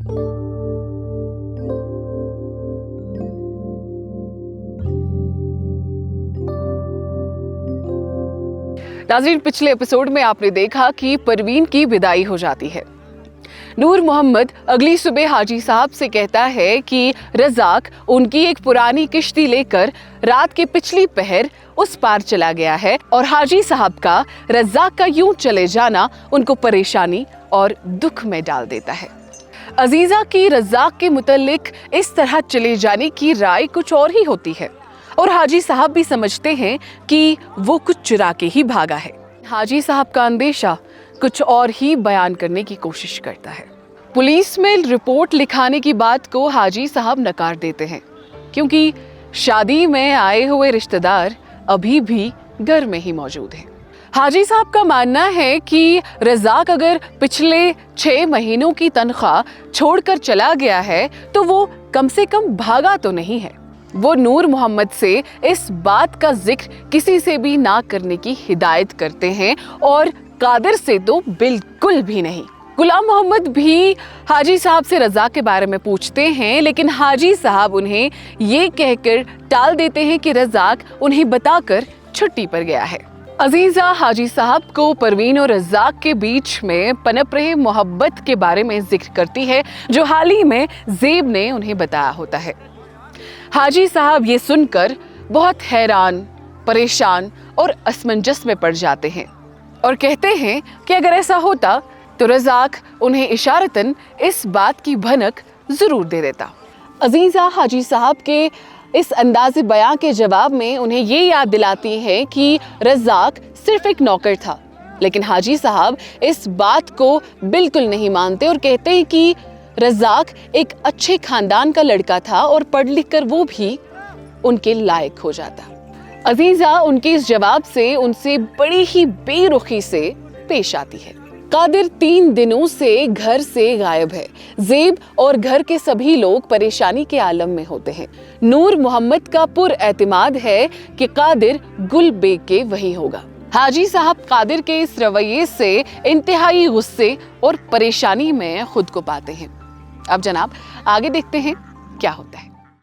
नाज़रीन, पिछले एपिसोड में आपने देखा कि परवीन की विदाई हो जाती है। नूर मोहम्मद अगली सुबह हाजी साहब से कहता है कि रज़ाक उनकी एक पुरानी किश्ती लेकर रात के पिछली पहर उस पार चला गया है और हाजी साहब का रज़ाक का यूं चले जाना उनको परेशानी और दुख में डाल देता है। अजीजा की रज़ाक के मुतल्लिक इस तरह चले जाने की राय कुछ और ही होती है और हाजी साहब भी समझते हैं कि वो कुछ चुरा के ही भागा है। हाजी साहब का अंदेशा कुछ और ही बयान करने की कोशिश करता है। पुलिस में रिपोर्ट लिखाने की बात को हाजी साहब नकार देते हैं क्योंकि शादी में आए हुए रिश्तेदार अभी भी घर में ही मौजूद हैं। हाजी साहब का मानना है कि रज़ाक अगर पिछले 6 महीनों की तनख्वाह छोड़कर चला गया है तो वो कम से कम भागा तो नहीं है। वो नूर मोहम्मद से इस बात का जिक्र किसी से भी ना करने की हिदायत करते हैं और कादिर से तो बिल्कुल भी नहीं। गुलाम मोहम्मद भी हाजी साहब से रज़ाक के बारे में पूछते हैं, लेकिन हाजी साहब उन्हें ये कहकर टाल देते हैं कि रज़ाक उन्हें बताकर छुट्टी पर गया है। अजीजा हाजी साहब को परवीन और रज़ाक के बीच में पनप रहे मोहब्बत के बारे में जिक्र करती है जो हाल ही में ज़ेब ने उन्हें बताया होता है। हाजी साहब ये सुनकर बहुत हैरान, परेशान और असमंजस में पड़ जाते हैं और कहते हैं कि अगर ऐसा होता तो रज़ाक उन्हें इशारतन इस बात की भनक जरूर दे देता। अजीजा हाजी साहब के इस अंदाज़े बयां के जवाब में उन्हें ये याद दिलाती हैं कि रज़ाक सिर्फ एक नौकर था, लेकिन हाजी साहब इस बात को बिल्कुल नहीं मानते और कहते हैं कि रज़ाक एक अच्छे खानदान का लड़का था और पढ़ लिख कर वो भी उनके लायक हो जाता। अजीजा उनके इस जवाब से उनसे बड़ी ही बेरुखी से पेश आती है। कादिर 3 दिनों से घर से गायब है। ज़ेब और घर के सभी लोग परेशानी के आलम में होते हैं। नूर मोहम्मद का पुरएतिमाद है कि कादिर गुल बेग के वही होगा। हाजी साहब कादिर के इस रवैये से इंतहाई गुस्से और परेशानी में खुद को पाते हैं। अब जनाब आगे देखते हैं क्या होता है।